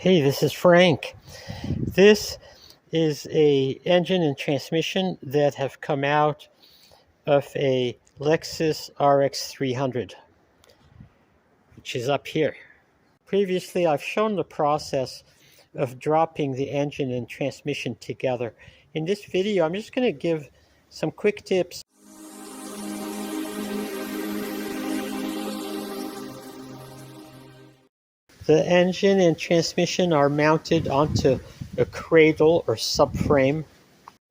Hey, this is Frank. This is a engine and transmission that have come out of a Lexus RX300, which is up here. Previously, I've shown the process of dropping the engine and transmission together. In this video, I'm just going to give some quick tips. The engine and transmission are mounted onto a cradle or subframe.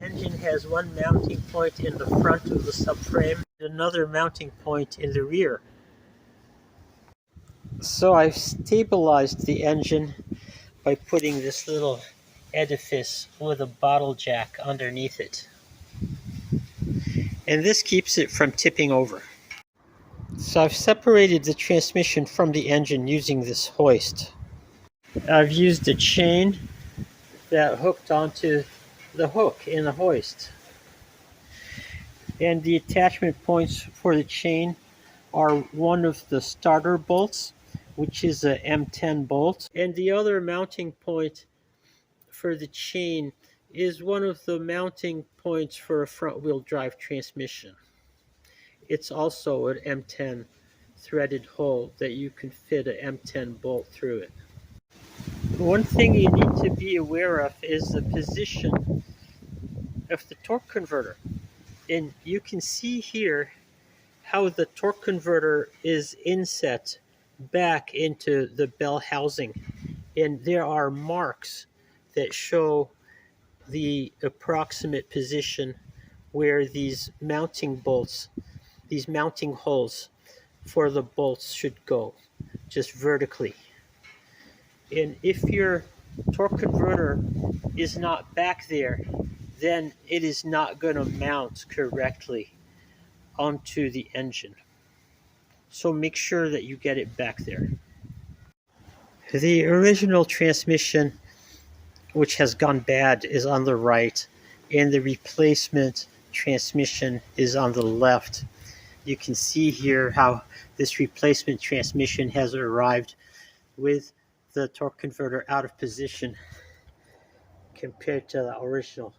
The engine has one mounting point in the front of the subframe and another mounting point in the rear. So I've stabilized the engine by putting this little edifice with a bottle jack underneath it. And this keeps it from tipping over. So I've separated the transmission from the engine using this hoist. I've used a chain that hooked onto the hook in the hoist. And the attachment points for the chain are one of the starter bolts, which is a M10 bolt, and the other mounting point for the chain is one of the mounting points for a front-wheel drive transmission. It's also an M10 threaded hole that you can fit an M10 bolt through it. One thing you need to be aware of is the position of the torque converter. And you can see here how the torque converter is inset back into the bell housing. And there are marks that show the approximate position where these mounting bolts, these mounting holes for the bolts should go, just vertically. And if your torque converter is not back there, then it is not going to mount correctly onto the engine. So make sure that you get it back there. The original transmission, which has gone bad, is on the right, and the replacement transmission is on the left. You can see here how this replacement transmission has arrived with the torque converter out of position compared to the original.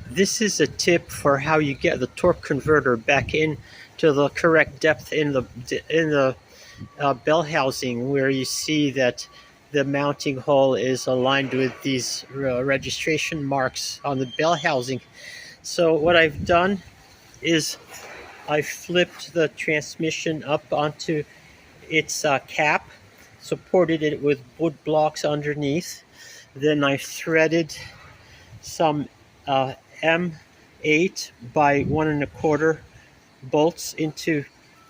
This is a tip for how you get the torque converter back in to the correct depth in the bell housing, where you see that the mounting hole is aligned with these registration marks on the bell housing. So what I've done is I flipped the transmission up onto its cap, supported it with wood blocks underneath. Then I threaded some M8 by 1 1/4 bolts into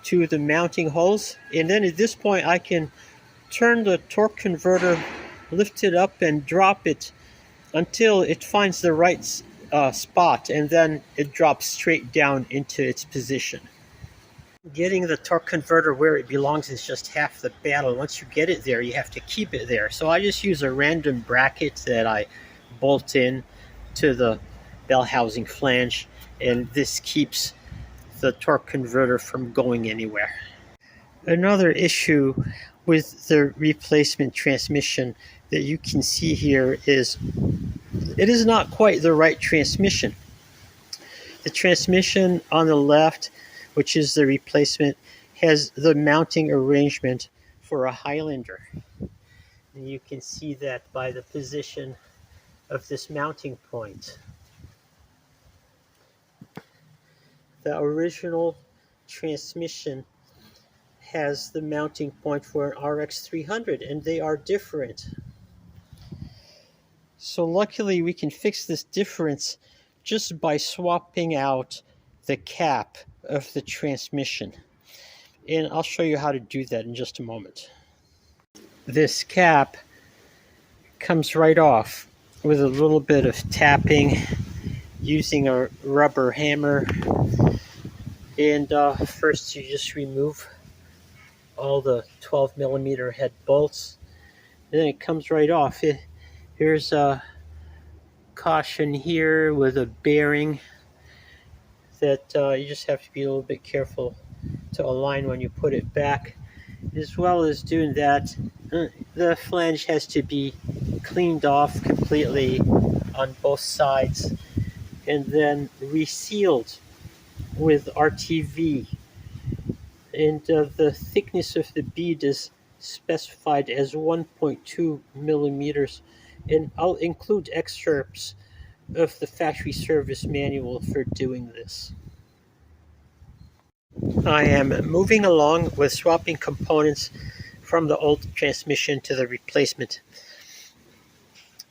two of the mounting holes. And then at this point I can turn the torque converter, lift it up and drop it until it finds the right spot, and then it drops straight down into its position. Getting the torque converter where it belongs is just half the battle. Once you get it there, you have to keep it there. So I just use a random bracket that I bolt in to the bell housing flange, and this keeps the torque converter from going anywhere. Another issue with the replacement transmission that you can see here is it is not quite the right transmission. The transmission on the left, which is the replacement, has the mounting arrangement for a Highlander. And you can see that by the position of this mounting point. The original transmission has the mounting point for an RX300, and they are different. So luckily we can fix this difference just by swapping out the cap of the transmission. And I'll show you how to do that in just a moment. This cap comes right off with a little bit of tapping using a rubber hammer. And first you just remove all the 12mm head bolts. Then it comes right off. Here's a caution here with a bearing that you just have to be a little bit careful to align when you put it back. As well as doing that, the flange has to be cleaned off completely on both sides and then resealed with RTV. And the thickness of the bead is specified as 1.2 millimeters. And I'll include excerpts of the factory service manual for doing this. I am moving along with swapping components from the old transmission to the replacement.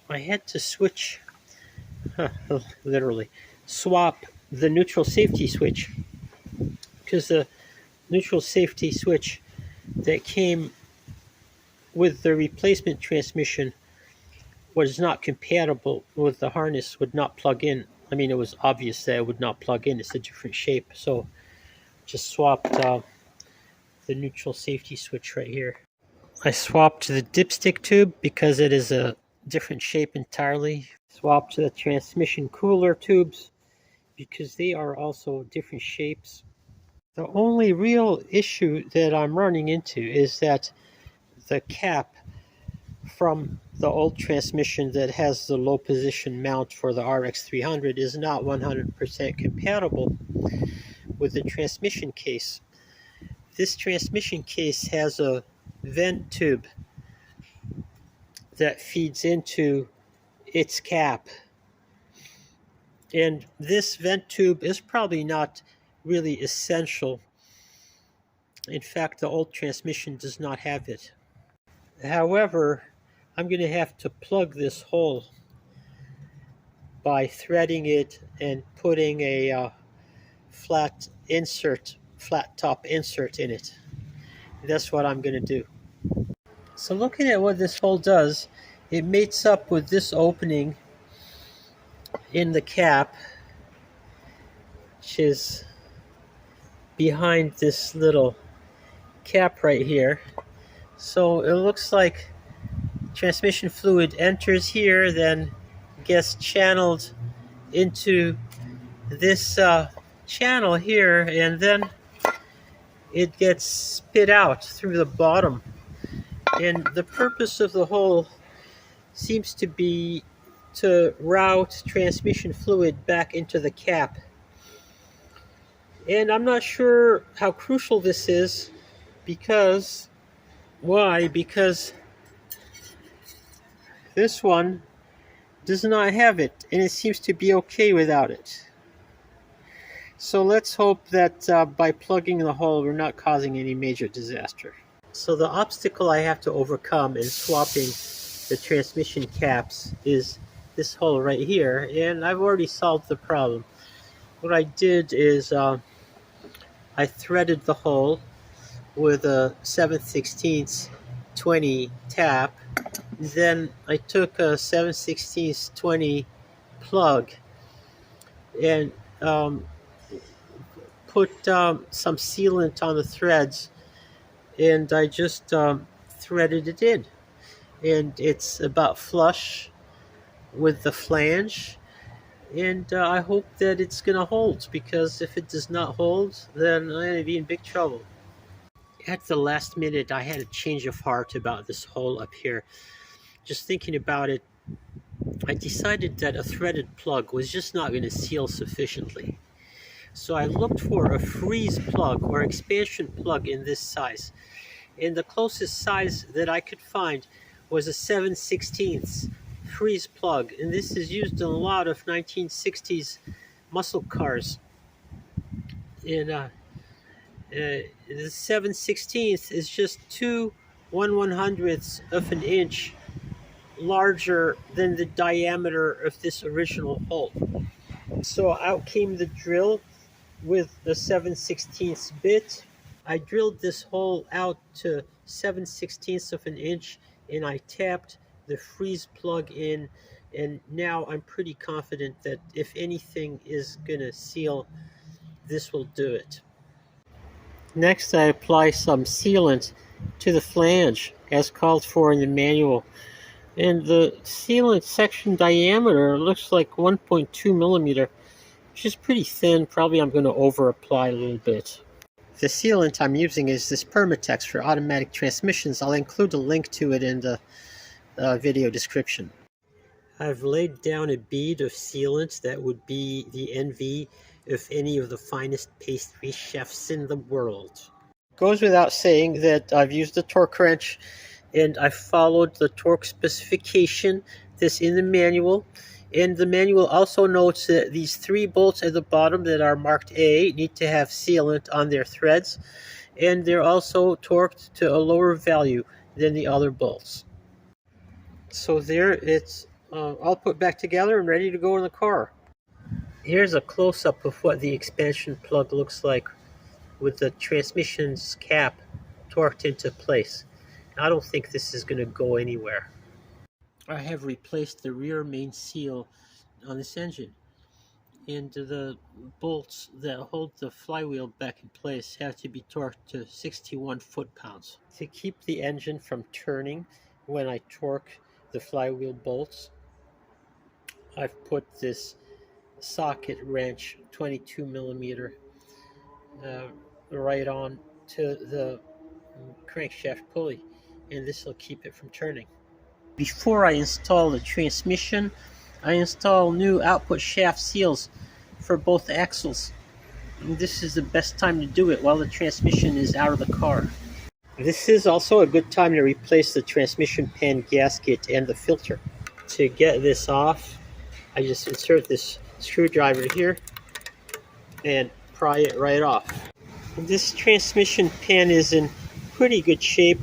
I had to switch, literally, swap the neutral safety switch, because the neutral safety switch that came with the replacement transmission was not compatible with the harness, would not plug in. I mean, it was obvious that it would not plug in. It's a different shape. So just swapped the neutral safety switch right here. I swapped the dipstick tube because it is a different shape entirely. Swapped the transmission cooler tubes because they are also different shapes. The only real issue that I'm running into is that the cap from the old transmission that has the low position mount for the RX300 is not 100% compatible with the transmission case. This transmission case has a vent tube that feeds into its cap. And this vent tube is probably not really essential. In fact, the old transmission does not have it. However, I'm going to have to plug this hole by threading it and putting a flat top insert in it. That's what I'm going to do. So looking at what this hole does, it mates up with this opening in the cap, which is behind this little cap right here. So it looks like transmission fluid enters here, then gets channeled into this channel here, and then it gets spit out through the bottom. And the purpose of the hole seems to be to route transmission fluid back into the cap. And I'm not sure how crucial this is, because why? Because this one does not have it, and it seems to be okay without it. So let's hope that by plugging the hole, we're not causing any major disaster. So the obstacle I have to overcome in swapping the transmission caps is this hole right here, and I've already solved the problem. What I did is I threaded the hole with a 7/16 20 tap. Then I took a 7/16 20 plug and put some sealant on the threads, and I just threaded it in. And it's about flush with the flange, and I hope that it's going to hold, because if it does not hold, then I'm going to be in big trouble. At the last minute, I had a change of heart about this hole up here. Just thinking about it, I decided that a threaded plug was just not going to seal sufficiently. So I looked for a freeze plug or expansion plug in this size. And the closest size that I could find was a 7/16 freeze plug. And this is used in a lot of 1960s muscle cars. And the 7/16 is just 2 1/100ths of an inch larger than the diameter of this original hole. So out came the drill with the 7/16 bit. I drilled this hole out to 7/16 of an inch, and I tapped the freeze plug in, and now I'm pretty confident that if anything is going to seal, this will do it. Next, I apply some sealant to the flange as called for in the manual. And the sealant section diameter looks like 1.2 millimeter, which is pretty thin. Probably I'm going to over apply a little bit. The sealant I'm using is this Permatex for automatic transmissions. I'll include a link to it in the video description. I've laid down a bead of sealant that would be the envy of any of the finest pastry chefs in the world. Goes without saying that I've used a torque wrench and I followed the torque specification that's in the manual. And the manual also notes that these 3 bolts at the bottom that are marked A need to have sealant on their threads, and they're also torqued to a lower value than the other bolts. So there it's all put back together and ready to go in the car. Here's a close-up of what the expansion plug looks like with the transmission's cap torqued into place. I don't think this is going to go anywhere. I have replaced the rear main seal on this engine, and the bolts that hold the flywheel back in place have to be torqued to 61 foot-pounds. To keep the engine from turning when I torque the flywheel bolts, I've put this socket wrench, 22 millimeter, right on to the crankshaft pulley, and this will keep it from turning. Before I install the transmission, I install new output shaft seals for both axles. And this is the best time to do it while the transmission is out of the car. This is also a good time to replace the transmission pan gasket and the filter. To get this off, I just insert this screwdriver here and pry it right off. This transmission pan is in pretty good shape.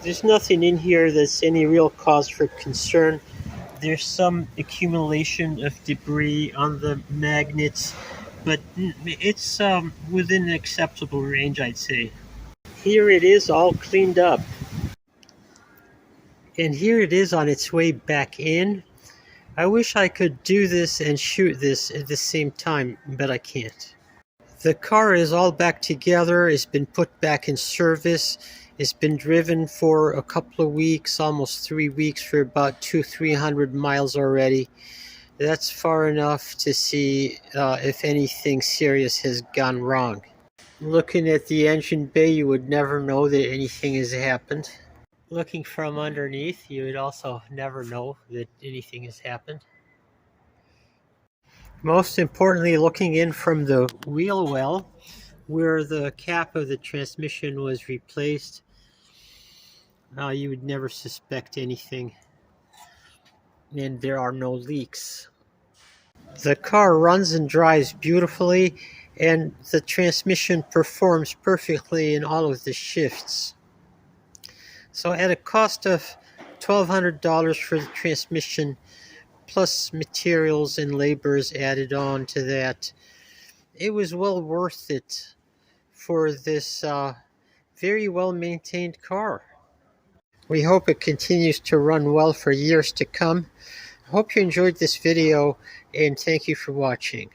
There's nothing in here that's any real cause for concern. There's some accumulation of debris on the magnets, but it's within an acceptable range, I'd say. Here it is all cleaned up. And here it is on its way back in. I wish I could do this and shoot this at the same time, but I can't. The car is all back together. It's been put back in service. It's been driven for a couple of weeks, almost 3 weeks, for about 200-300 miles already. That's far enough to see if anything serious has gone wrong. Looking at the engine bay, you would never know that anything has happened. Looking from underneath, you would also never know that anything has happened. Most importantly, looking in from the wheel well, where the cap of the transmission was replaced, you would never suspect anything, and there are no leaks. The car runs and drives beautifully, and the transmission performs perfectly in all of the shifts. So at a cost of $1,200 for the transmission, plus materials and labors added on to that, it was well worth it for this very well maintained car. We hope it continues to run well for years to come. I hope you enjoyed this video, and thank you for watching.